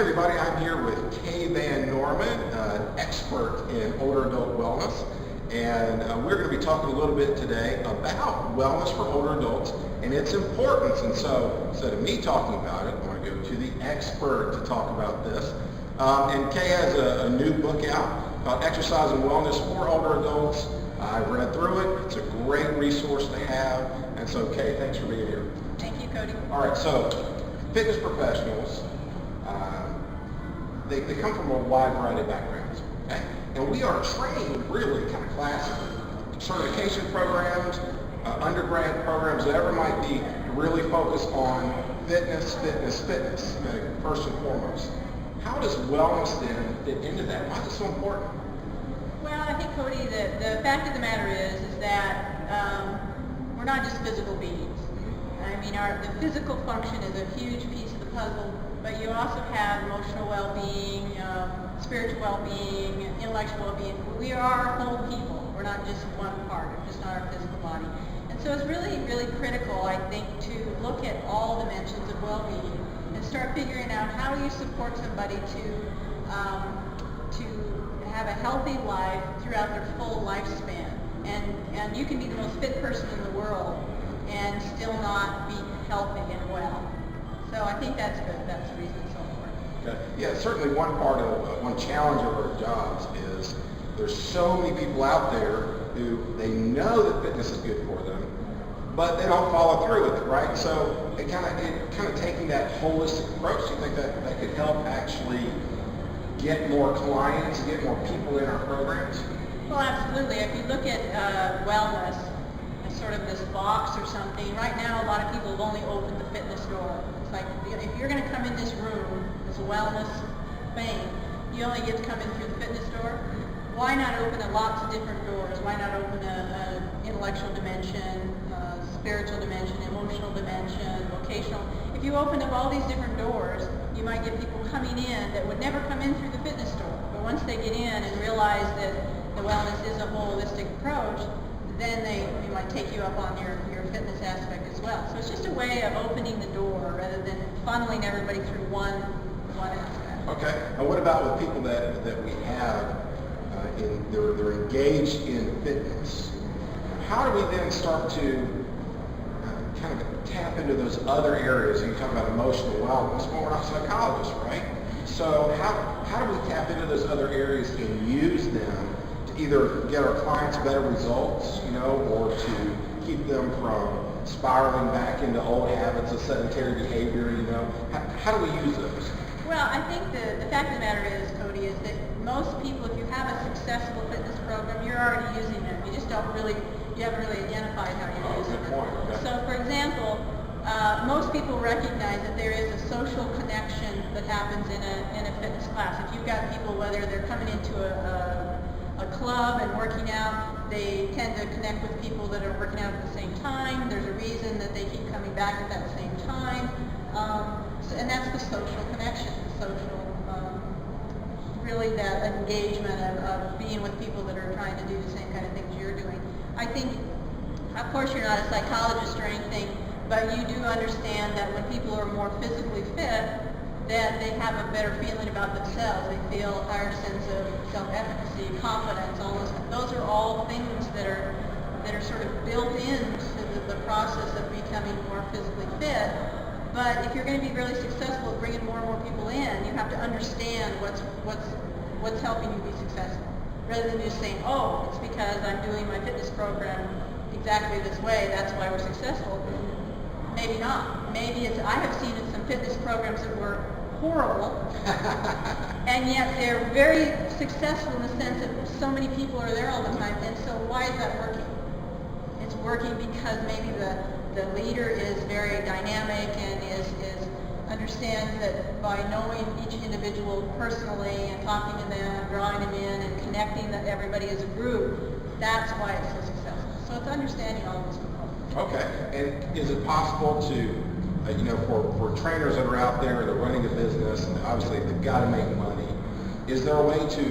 everybody, I'm here with Kay Van Norman, expert in older adult wellness, and we're going to be talking a little bit today about wellness for older adults and its importance. And so instead of me talking about it, I want to go to the expert to talk about this. And Kay has a new book out called Exercise and Wellness for Older Adults. I've read through it. It's a great resource to have. And so Kay, thanks for being here. Thank you, Cody. All right, so fitness professionals, they come from a wide variety of backgrounds, okay? And we are trained really kind of classically. Certification programs, undergrad programs, whatever might be, really focus on fitness, first and foremost. How does wellness then fit into that? Why is it so important? Well, I think, Cody, the fact of the matter is that we're not just physical beings. I mean, the physical function is a huge piece of the puzzle, but you also have emotional well-being, spiritual well-being, intellectual well-being. We are whole people. We're not just one part, just not our physical body. And so it's really, really critical, I think, to look at all dimensions of well-being and start figuring out how do you support somebody to have a healthy life throughout their full lifespan. And you can be the most fit person in the world and still not be healthy and well. So I think that's good. That's the reason it's so important. Okay. Yeah, certainly one challenge of our jobs is there's so many people out there who they know that fitness is good for them, but they don't follow through with it, right? So it kind of taking that holistic approach. Do you think that could help actually get more clients, get more people in our programs? Well, absolutely. If you look at wellness as sort of this box or something, right now a lot of people have only opened the fitness door. It's like if you're going to come in this room, this wellness thing, you only get to come in through the fitness door. Why not open lots of different doors? Why not open an intellectual dimension, spiritual dimension, emotional dimension, vocational? If you opened up all these different doors, you might get people coming in that would never come in through the fitness door. But once they get in and realize that the wellness is a holistic approach, then they might take you up on your fitness aspect as well. So it's just a way of opening the door rather than funneling everybody through one aspect. Okay. And what about with people that we have they're engaged in fitness? How do we then start to kind of tap into those other areas? You talk about emotional wellness. Well, we're not psychologists, right? So how do we tap into those other areas and use them to either get our clients better results, or to keep them from spiraling back into old habits of sedentary behavior, How do we use those? Well, I think the fact of the matter is, Cody, is that most people, if you have a successful fitness program, you're already using them. You just haven't really identified how you're using them. Good point. Okay. So, for example, most people recognize that there is a social connection that happens in a fitness class. If you've got people, whether they're coming into a club and working out, they tend to connect with people that are working out at the same time. There's a reason that they keep coming back at that same time. And that's the social connection, really that engagement of being with people that are trying to do the same kind of things you're doing. I think, of course, you're not a psychologist or anything, but you do understand that when people are more physically fit, that they have a better feeling about themselves. They feel a higher sense of self-efficacy, confidence, all those are all things that are sort of built into the process of becoming more physically fit. But if you're going to be really successful at bringing more and more people in, you have to understand what's helping you be successful, rather than just saying, oh, it's because I'm doing my fitness program exactly this way, that's why we're successful. Maybe not. Maybe I have seen some fitness programs that were horrible, and yet they're very successful in the sense that so many people are there all the time. And so why is that working? It's working because maybe the leader is very dynamic and understands that by knowing each individual personally and talking to them, drawing them in, and connecting that everybody as a group, that's why it's so successful. So it's understanding all of those components. Okay. And is it possible to, for trainers that are out there that are running a business, and obviously they've got to make money, is there a way to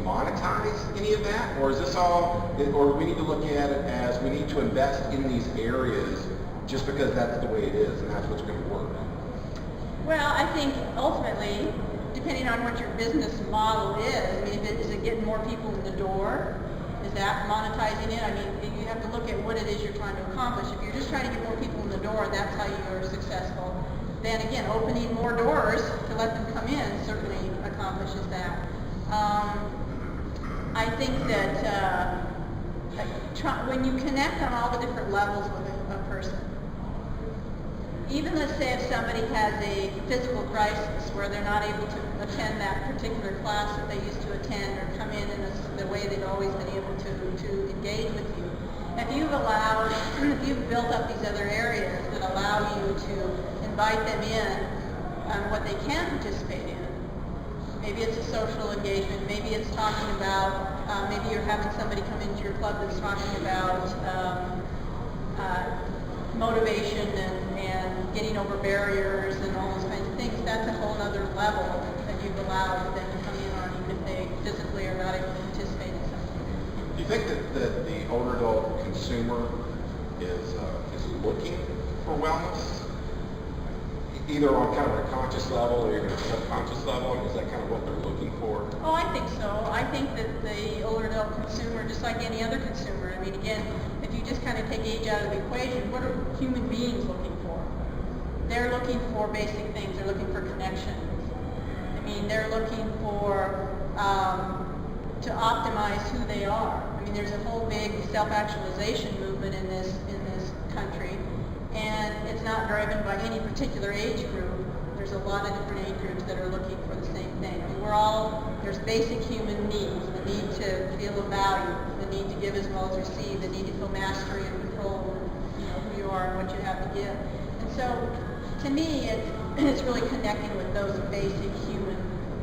monetize any of that? Or is this all, or do we need to look at it as we need to invest in these areas just because that's the way it is and that's what's going to work? Well, I think ultimately, depending on what your business model is. I mean, is it getting more people in the door? Is that monetizing it? I mean, you have to look at what it is you're trying to accomplish. If you're just trying to get more people in the door and that's how you are successful, then again, opening more doors to let them come in certainly accomplishes that. I think that when you connect on all the different levels with a person, even let's say if somebody has a physical crisis where they're not able to attend that particular class that they used to attend or come in the way they've always been able to engage with you. If you've built up these other areas that allow you to invite them in on what they can participate in. Maybe it's a social engagement, maybe it's talking about, maybe you're having somebody come into your club that's talking about motivation and getting over barriers and all those kinds of things. That's a whole other level that you've allowed them to come in on, even if they physically are not able to participate in something. Do you think that the older adult consumer is looking for wellness? Either on kind of a conscious level or even a subconscious level? Is that kind of what they're looking for? Oh, I think so. I think that the older adult consumer, just like any other consumer, I mean, again, if you just kind of take age out of the equation, what are human beings looking for? They're looking for basic things. They're looking for connection. I mean, they're looking for to optimize who they are. I mean, there's a whole big self-actualization movement in this country, and it's not driven by any particular age group. There's a lot of different age groups that are looking for the same thing. I mean, there's basic human needs, the need to feel of value, the need to give as well as receive, the need to feel mastery and control over, who you are and what you have to give. And so, to me, it's really connecting with those basic human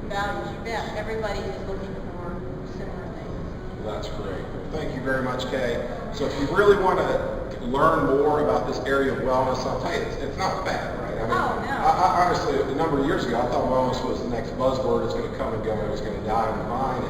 values. You bet, everybody is looking for similar things. Well, that's great. Thank you very much, Kay. So if you really want to learn more about this area of wellness, I'll tell you, it's not bad, right? I mean, Oh, no. I honestly, a number of years ago, I thought wellness was the next buzzword. It's going to come and go, and it's going to die on the vine.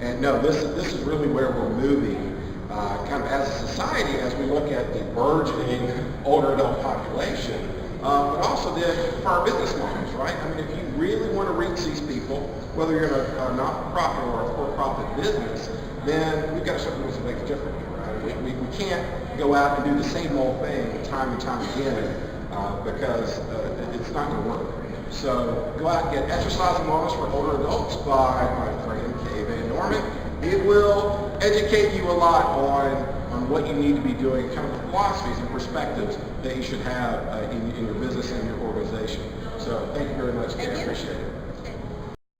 And no, this is really where we're moving, kind of as a society, as we look at the burgeoning older adult population, but also for our business models, right? I mean, if you really want to reach these people, whether you're in a not-for-profit or a for-profit business, then we've got to start doing some things differently, right? We can't go out and do the same old thing time and time again because it's not going to work. So go out and get Exercise and Wellness for Older Adults by my friend Kay Van Norman. It will educate you a lot on what you need to be doing, kind of the philosophies and perspectives that you should have in your business and your organization. So thank you very much, Kay. I appreciate it.